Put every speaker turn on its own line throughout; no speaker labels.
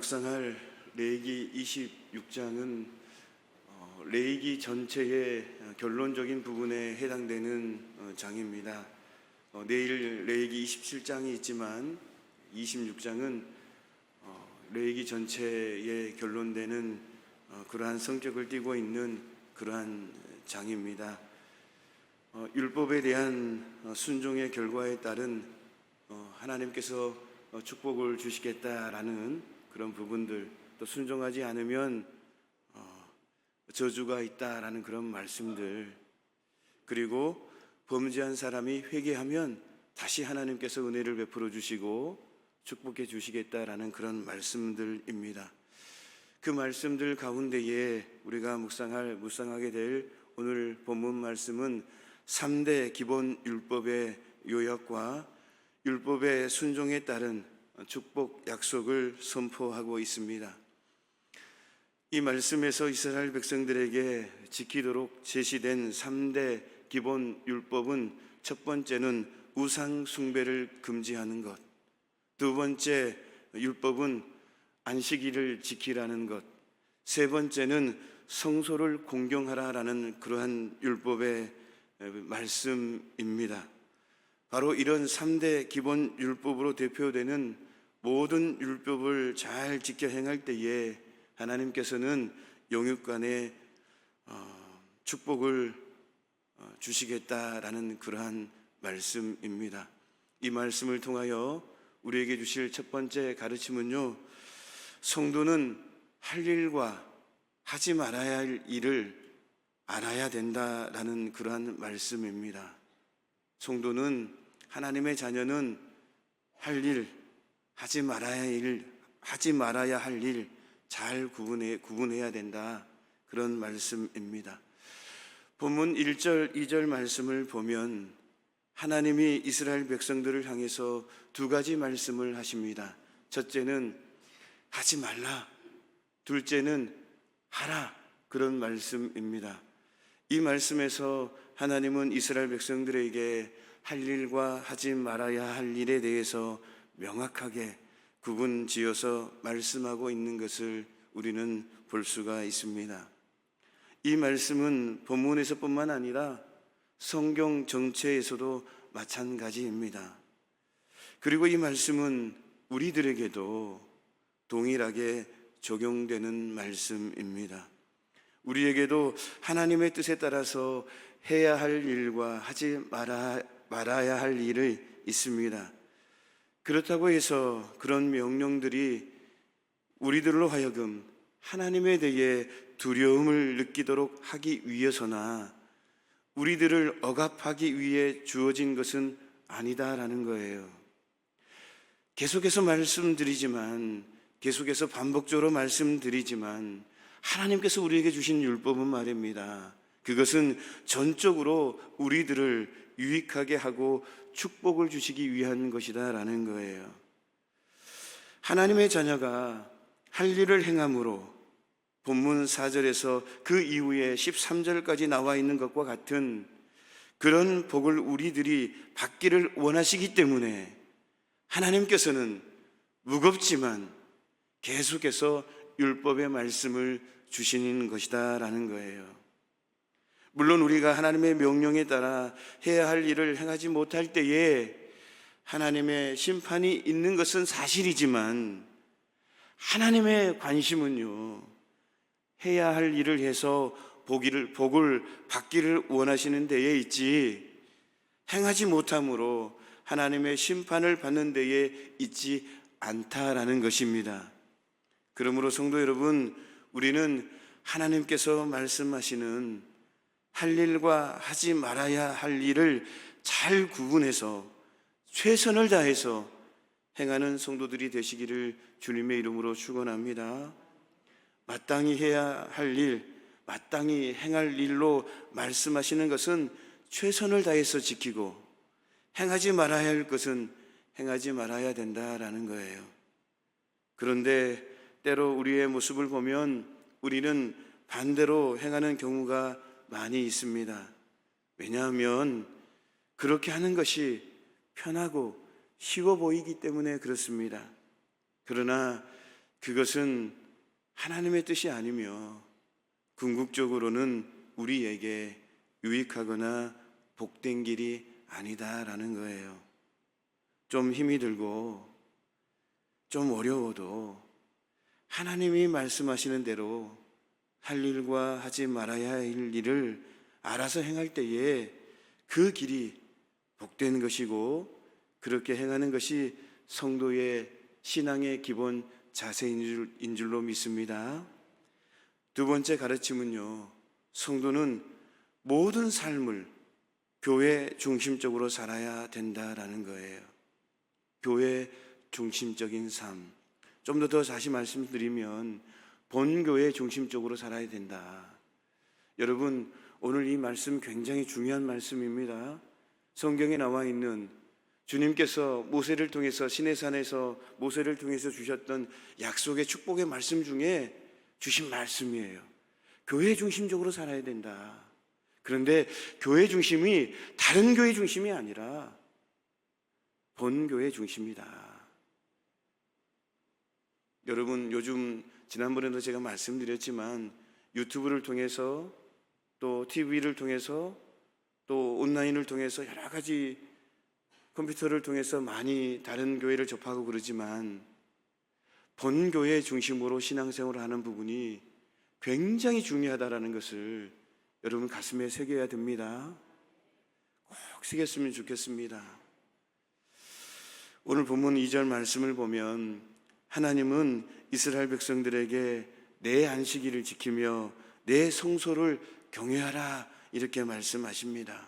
묵상할 레위기 26장은 레위기 전체의 결론적인 부분에 해당되는 장입니다. 내일 레위기 27장이 있지만 26장은 레위기 전체의 결론되는 그러한 성격을 띠고 있는 그러한 장입니다. 율법에 대한 순종의 결과에 따른 하나님께서 축복을 주시겠다라는 그런 부분들, 또 순종하지 않으면 저주가 있다라는 그런 말씀들, 그리고 범죄한 사람이 회개하면 다시 하나님께서 은혜를 베풀어 주시고 축복해 주시겠다라는 그런 말씀들입니다. 그 말씀들 가운데에 우리가 묵상하게 될 오늘 본문 말씀은 3대 기본 율법의 요약과 율법의 순종에 따른 축복 약속을 선포하고 있습니다. 이 말씀에서 이스라엘 백성들에게 지키도록 제시된 3대 기본 율법은 첫 번째는 우상 숭배를 금지하는 것, 두 번째 율법은 안식일을 지키라는 것, 세 번째는 성소를 공경하라라는 그러한 율법의 말씀입니다. 바로 이런 3대 기본 율법으로 대표되는 모든 율법을 잘 지켜 행할 때에 하나님께서는 영육간에 축복을 주시겠다라는 그러한 말씀입니다. 이 말씀을 통하여 우리에게 주실 첫 번째 가르침은요, 성도는 할 일과 하지 말아야 할 일을 알아야 된다라는 그러한 말씀입니다. 성도는, 하나님의 자녀는 할 일, 하지 말아야 할 일 잘 구분해야 된다, 그런 말씀입니다. 본문 1절, 2절 말씀을 보면 하나님이 이스라엘 백성들을 향해서 두 가지 말씀을 하십니다. 첫째는 하지 말라, 둘째는 하라, 그런 말씀입니다. 이 말씀에서 하나님은 이스라엘 백성들에게 할 일과 하지 말아야 할 일에 대해서 명확하게 구분 지어서 말씀하고 있는 것을 우리는 볼 수가 있습니다. 이 말씀은 본문에서뿐만 아니라 성경 전체에서도 마찬가지입니다. 그리고 이 말씀은 우리들에게도 동일하게 적용되는 말씀입니다. 우리에게도 하나님의 뜻에 따라서 해야 할 일과 하지 말아야 할 일이 있습니다. 그렇다고 해서 그런 명령들이 우리들로 하여금 하나님에 대해 두려움을 느끼도록 하기 위해서나 우리들을 억압하기 위해 주어진 것은 아니다라는 거예요. 계속해서 반복적으로 말씀드리지만 하나님께서 우리에게 주신 율법은 말입니다, 그것은 전적으로 우리들을 유익하게 하고 축복을 주시기 위한 것이다라는 거예요. 하나님의 자녀가 할 일을 행함으로 본문 4절에서 그 이후에 13절까지 나와 있는 것과 같은 그런 복을 우리들이 받기를 원하시기 때문에 하나님께서는 무겁지만 계속해서 율법의 말씀을 주시는 것이다라는 거예요. 물론 우리가 하나님의 명령에 따라 해야 할 일을 행하지 못할 때에 하나님의 심판이 있는 것은 사실이지만 하나님의 관심은요, 해야 할 일을 해서 복을 받기를 원하시는 데에 있지 행하지 못함으로 하나님의 심판을 받는 데에 있지 않다라는 것입니다. 그러므로 성도 여러분, 우리는 하나님께서 말씀하시는 할 일과 하지 말아야 할 일을 잘 구분해서 최선을 다해서 행하는 성도들이 되시기를 주님의 이름으로 축원합니다. 마땅히 해야 할 일, 마땅히 행할 일로 말씀하시는 것은 최선을 다해서 지키고 행하지 말아야 할 것은 행하지 말아야 된다라는 거예요. 그런데 때로 우리의 모습을 보면 우리는 반대로 행하는 경우가 많이 있습니다. 왜냐하면 그렇게 하는 것이 편하고 쉬워 보이기 때문에 그렇습니다. 그러나 그것은 하나님의 뜻이 아니며 궁극적으로는 우리에게 유익하거나 복된 길이 아니다라는 거예요. 좀 힘이 들고 좀 어려워도 하나님이 말씀하시는 대로 할 일과 하지 말아야 할 일을 알아서 행할 때에 그 길이 복된 것이고, 그렇게 행하는 것이 성도의 신앙의 기본 자세인 줄로 믿습니다. 두 번째 가르침은요, 성도는 모든 삶을 교회 중심적으로 살아야 된다라는 거예요. 교회 중심적인 삶. 좀 더 다시 말씀드리면 본교회 중심적으로 살아야 된다. 여러분, 오늘 이 말씀 굉장히 중요한 말씀입니다. 성경에 나와 있는 주님께서 모세를 통해서, 시내산에서 모세를 통해서 주셨던 약속의 축복의 말씀 중에 주신 말씀이에요. 교회 중심적으로 살아야 된다. 그런데 교회 중심이 다른 교회 중심이 아니라 본교회 중심이다. 여러분, 요즘 지난번에도 제가 말씀드렸지만 유튜브를 통해서 또 TV를 통해서 또 온라인을 통해서 여러 가지 컴퓨터를 통해서 많이 다른 교회를 접하고 그러지만 본교회 중심으로 신앙생활을 하는 부분이 굉장히 중요하다는 것을 여러분 가슴에 새겨야 됩니다. 꼭 새겼으면 좋겠습니다. 오늘 본문 2절 말씀을 보면 하나님은 이스라엘 백성들에게 내 안식일을 지키며 내 성소를 경외하라 이렇게 말씀하십니다.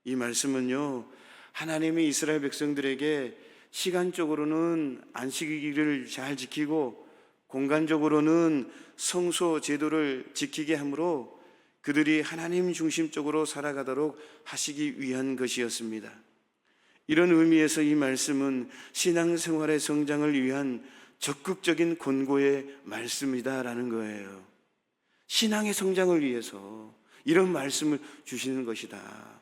이 말씀은요, 하나님이 이스라엘 백성들에게 시간적으로는 안식일을 잘 지키고 공간적으로는 성소 제도를 지키게 하므로 그들이 하나님 중심적으로 살아가도록 하시기 위한 것이었습니다. 이런 의미에서 이 말씀은 신앙생활의 성장을 위한 적극적인 권고의 말씀이다라는 거예요. 신앙의 성장을 위해서 이런 말씀을 주시는 것이다.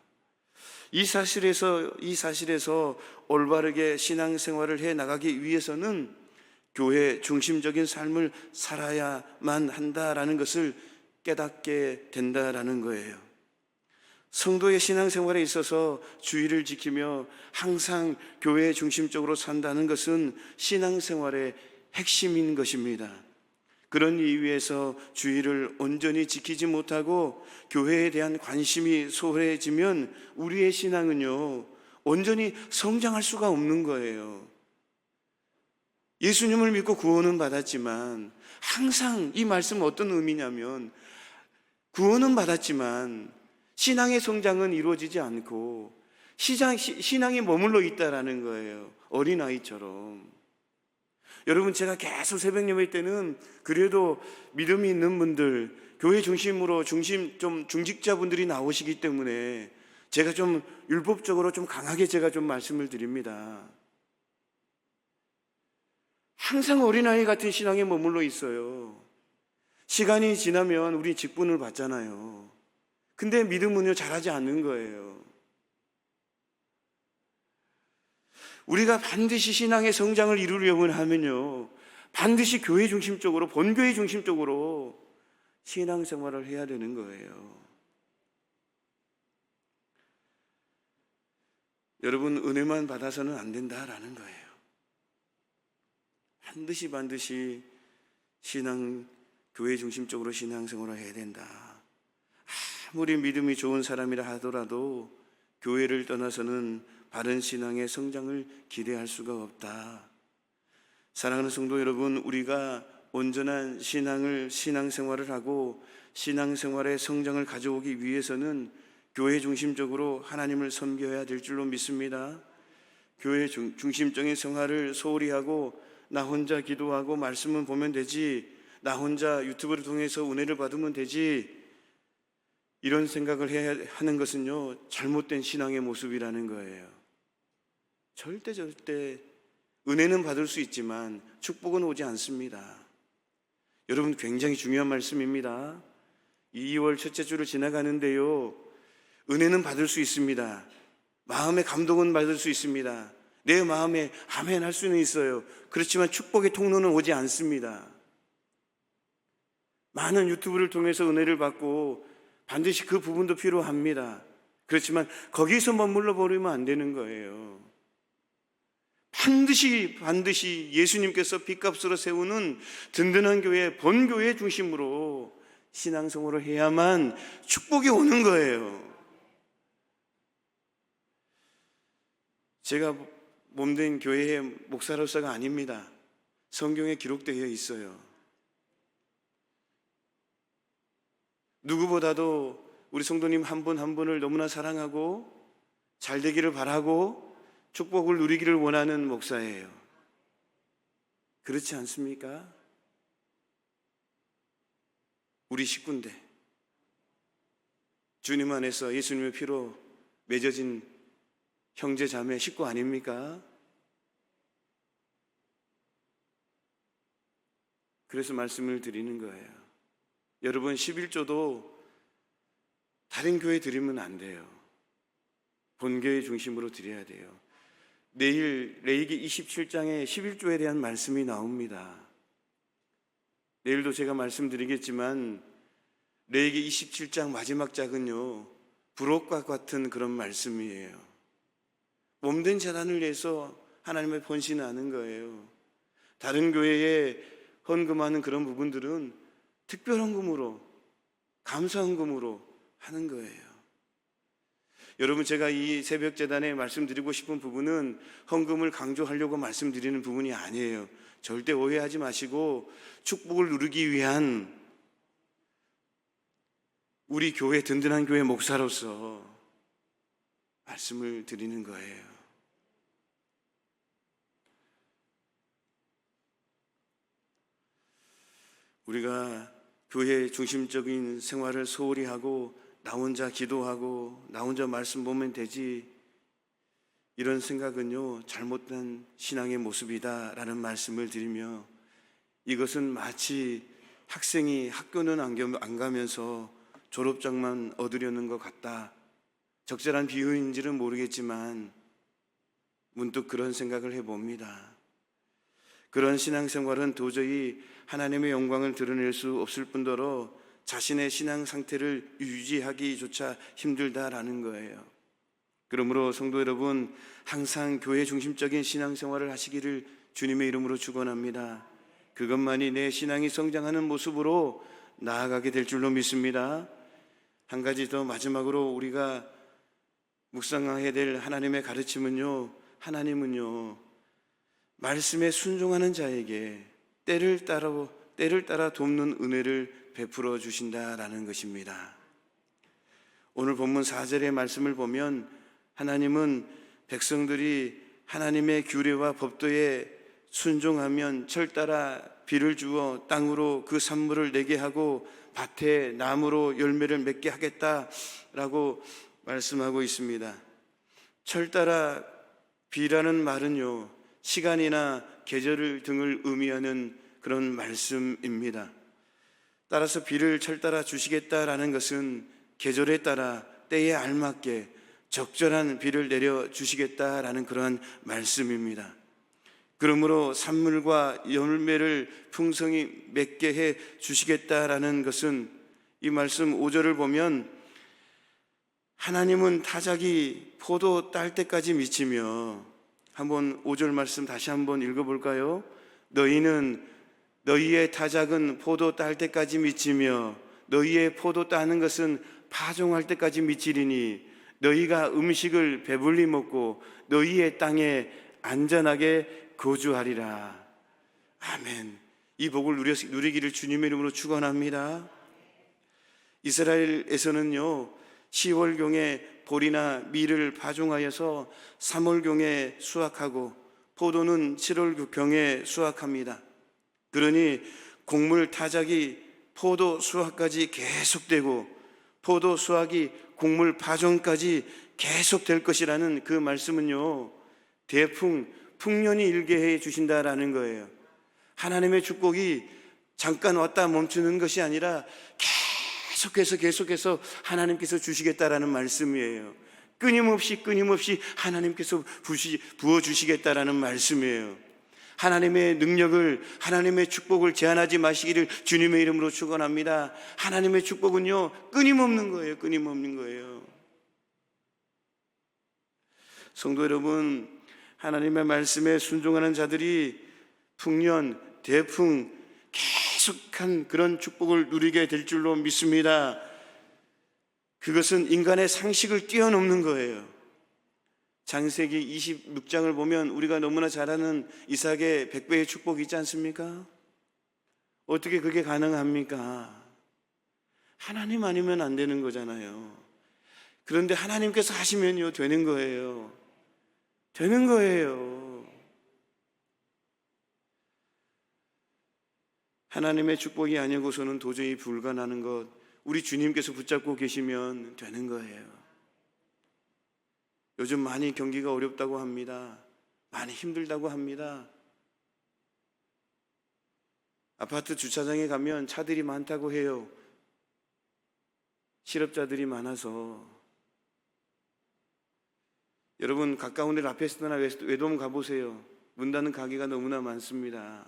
이 사실에서 올바르게 신앙생활을 해 나가기 위해서는 교회 중심적인 삶을 살아야만 한다라는 것을 깨닫게 된다라는 거예요. 성도의 신앙생활에 있어서 주의를 지키며 항상 교회 중심적으로 산다는 것은 신앙생활의 핵심인 것입니다. 그런 이유에서 주의를 온전히 지키지 못하고 교회에 대한 관심이 소홀해지면 우리의 신앙은요, 온전히 성장할 수가 없는 거예요. 예수님을 믿고 구원은 받았지만 항상 이 말씀은 어떤 의미냐면 구원은 받았지만 신앙의 성장은 이루어지지 않고 신앙이 머물러 있다라는 거예요. 어린아이처럼. 여러분, 제가 계속 새벽 예배 때는 그래도 믿음이 있는 분들, 교회 중심으로 좀 중직자분들이 나오시기 때문에 제가 좀 율법적으로 좀 강하게 제가 좀 말씀을 드립니다. 항상 어린아이 같은 신앙에 머물러 있어요. 시간이 지나면 우리 직분을 받잖아요. 근데 믿음은요, 잘하지 않는 거예요. 우리가 반드시 신앙의 성장을 이루려고 하면요, 반드시 교회 중심적으로, 본교회 중심적으로 신앙생활을 해야 되는 거예요. 여러분, 은혜만 받아서는 안 된다라는 거예요. 반드시 교회 중심적으로 신앙생활을 해야 된다. 아무리 믿음이 좋은 사람이라 하더라도 교회를 떠나서는 바른 신앙의 성장을 기대할 수가 없다. 사랑하는 성도 여러분, 우리가 온전한 신앙생활을 하고 신앙생활의 성장을 가져오기 위해서는 교회 중심적으로 하나님을 섬겨야 될 줄로 믿습니다. 교회 중심적인 생활을 소홀히 하고 나 혼자 기도하고 말씀은 보면 되지, 나 혼자 유튜브를 통해서 은혜를 받으면 되지, 이런 생각을 해야 하는 것은요, 잘못된 신앙의 모습이라는 거예요. 절대 은혜는 받을 수 있지만 축복은 오지 않습니다. 여러분, 굉장히 중요한 말씀입니다. 2월 첫째 주를 지나가는데요, 은혜는 받을 수 있습니다. 마음의 감동은 받을 수 있습니다. 내 마음에 아멘 할 수는 있어요. 그렇지만 축복의 통로는 오지 않습니다. 많은 유튜브를 통해서 은혜를 받고 반드시 그 부분도 필요합니다. 그렇지만 거기서 머물러 버리면 안 되는 거예요. 반드시 예수님께서 빚값으로 세우는 든든한 교회, 본교회 중심으로 신앙생활을 해야만 축복이 오는 거예요. 제가 몸된 교회의 목사로서가 아닙니다. 성경에 기록되어 있어요. 누구보다도 우리 성도님 한 분 한 분을 너무나 사랑하고 잘 되기를 바라고 축복을 누리기를 원하는 목사예요. 그렇지 않습니까? 우리 식구인데 주님 안에서 예수님의 피로 맺어진 형제 자매 식구 아닙니까? 그래서 말씀을 드리는 거예요. 여러분 11조도 다른 교회 드리면 안 돼요. 본교회 중심으로 드려야 돼요. 내일 레위기 27장에 11조에 대한 말씀이 나옵니다. 내일도 제가 말씀드리겠지만 레위기 27장 마지막 장은요 부록과 같은 그런 말씀이에요. 몸된 재단을 위해서 하나님의 헌신하는 거예요. 다른 교회에 헌금하는 그런 부분들은 특별 헌금으로, 감사 헌금으로 하는 거예요. 여러분, 제가 이 새벽 재단에 말씀드리고 싶은 부분은 헌금을 강조하려고 말씀드리는 부분이 아니에요. 절대 오해하지 마시고 축복을 누리기 위한 우리 교회, 든든한 교회 목사로서 말씀을 드리는 거예요. 우리가 교회 중심적인 생활을 소홀히 하고 나 혼자 기도하고 나 혼자 말씀 보면 되지, 이런 생각은요 잘못된 신앙의 모습이다라는 말씀을 드리며, 이것은 마치 학생이 학교는 안 가면서 졸업장만 얻으려는 것 같다, 적절한 비유인지는 모르겠지만 문득 그런 생각을 해봅니다. 그런 신앙생활은 도저히 하나님의 영광을 드러낼 수 없을 뿐더러 자신의 신앙 상태를 유지하기조차 힘들다라는 거예요. 그러므로 성도 여러분, 항상 교회 중심적인 신앙생활을 하시기를 주님의 이름으로 축원합니다. 그것만이 내 신앙이 성장하는 모습으로 나아가게 될 줄로 믿습니다. 한 가지 더 마지막으로 우리가 묵상해야 될 하나님의 가르침은요, 하나님은요 말씀에 순종하는 자에게 때를 따라 돕는 은혜를 베풀어 주신다라는 것입니다. 오늘 본문 4절의 말씀을 보면 하나님은 백성들이 하나님의 규례와 법도에 순종하면 철따라 비를 주어 땅으로 그 산물을 내게 하고 밭에 나무로 열매를 맺게 하겠다라고 말씀하고 있습니다. 철따라 비라는 말은요 시간이나 계절 등을 의미하는 그런 말씀입니다. 따라서 비를 철따라 주시겠다라는 것은 계절에 따라 때에 알맞게 적절한 비를 내려 주시겠다라는 그러한 말씀입니다. 그러므로 산물과 열매를 풍성히 맺게 해 주시겠다라는 것은, 이 말씀 5절을 보면 하나님은 타작이 포도 딸 때까지 미치며, 한번 5절 말씀 다시 한번 읽어볼까요? 너희의 타작은 포도 딸 때까지 미치며 너희의 포도 따는 것은 파종할 때까지 미치리니 너희가 음식을 배불리 먹고 너희의 땅에 안전하게 거주하리라. 아멘. 이 복을 누리기를 주님의 이름으로 축원합니다. 이스라엘에서는요 10월경에 보리나 밀을 파종하여서 3월경에 수확하고 포도는 7월경에 수확합니다. 그러니 곡물 타작이 포도 수확까지 계속되고 포도 수확이 곡물 파종까지 계속될 것이라는 그 말씀은요 풍년이 일게 해 주신다라는 거예요. 하나님의 축복이 잠깐 왔다 멈추는 것이 아니라 계속해서 하나님께서 주시겠다라는 말씀이에요. 끊임없이 하나님께서 부어주시겠다라는 말씀이에요. 하나님의 능력을, 하나님의 축복을 제한하지 마시기를 주님의 이름으로 축원합니다. 하나님의 축복은요, 끊임없는 거예요. 끊임없는 거예요. 성도 여러분, 하나님의 말씀에 순종하는 자들이 풍년, 대풍, 계속한 그런 축복을 누리게 될 줄로 믿습니다. 그것은 인간의 상식을 뛰어넘는 거예요. 창세기 26장을 보면 우리가 너무나 잘 아는 이삭의 100배의 축복이 있지 않습니까? 어떻게 그게 가능합니까? 하나님 아니면 안 되는 거잖아요. 그런데 하나님께서 하시면요, 되는 거예요. 되는 거예요. 하나님의 축복이 아니고서는 도저히 불가능한 것, 우리 주님께서 붙잡고 계시면 되는 거예요. 요즘 많이 경기가 어렵다고 합니다. 많이 힘들다고 합니다. 아파트 주차장에 가면 차들이 많다고 해요. 실업자들이 많아서. 여러분, 가까운 데 라페스트나 외돔 가보세요. 문 닫는 가게가 너무나 많습니다.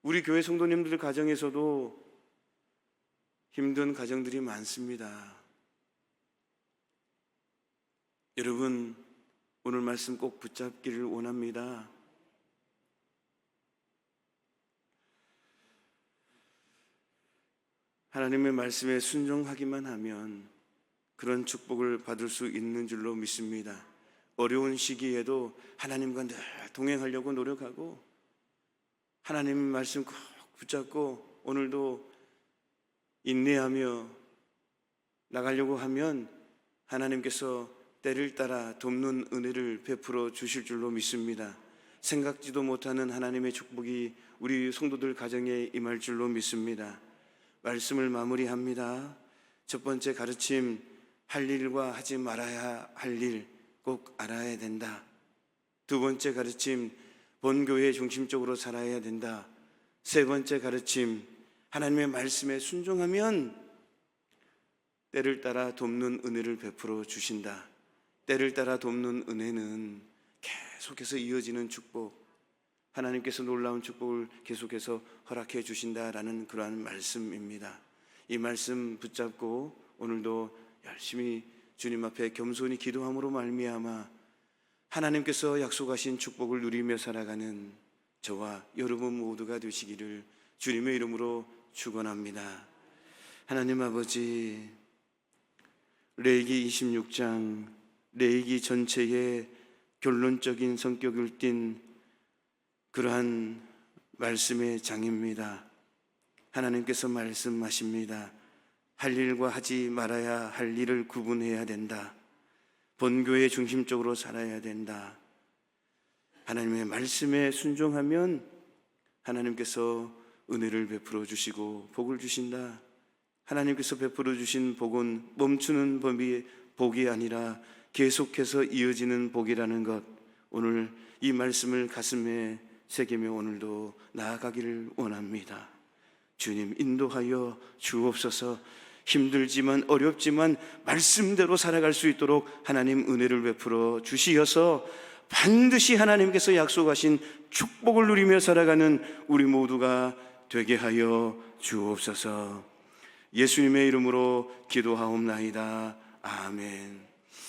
우리 교회 성도님들 가정에서도 힘든 가정들이 많습니다. 여러분, 오늘 말씀 꼭 붙잡기를 원합니다. 하나님의 말씀에 순종하기만 하면 그런 축복을 받을 수 있는 줄로 믿습니다. 어려운 시기에도 하나님과 늘 동행하려고 노력하고 하나님의 말씀 꼭 붙잡고 오늘도 인내하며 나가려고 하면 하나님께서 때를 따라 돕는 은혜를 베풀어 주실 줄로 믿습니다. 생각지도 못하는 하나님의 축복이 우리 성도들 가정에 임할 줄로 믿습니다. 말씀을 마무리합니다. 첫 번째 가르침, 할 일과 하지 말아야 할 일 꼭 알아야 된다. 두 번째 가르침, 본교회 중심적으로 살아야 된다. 세 번째 가르침, 하나님의 말씀에 순종하면 때를 따라 돕는 은혜를 베풀어 주신다. 때를 따라 돕는 은혜는 계속해서 이어지는 축복, 하나님께서 놀라운 축복을 계속해서 허락해 주신다라는 그러한 말씀입니다. 이 말씀 붙잡고 오늘도 열심히 주님 앞에 겸손히 기도함으로 말미암아 하나님께서 약속하신 축복을 누리며 살아가는 저와 여러분 모두가 되시기를 주님의 이름으로 축원합니다. 하나님 아버지, 레위기 26장, 레위기 전체의 결론적인 성격을 띤 그러한 말씀의 장입니다. 하나님께서 말씀하십니다. 할 일과 하지 말아야 할 일을 구분해야 된다. 본교회 중심적으로 살아야 된다. 하나님의 말씀에 순종하면 하나님께서 은혜를 베풀어 주시고 복을 주신다. 하나님께서 베풀어 주신 복은 멈추는 복이 아니라 계속해서 이어지는 복이라는 것, 오늘 이 말씀을 가슴에 새기며 오늘도 나아가기를 원합니다. 주님 인도하여 주옵소서. 힘들지만 어렵지만 말씀대로 살아갈 수 있도록 하나님 은혜를 베풀어 주시어서 반드시 하나님께서 약속하신 축복을 누리며 살아가는 우리 모두가 되게 하여 주옵소서. 예수님의 이름으로 기도하옵나이다. 아멘.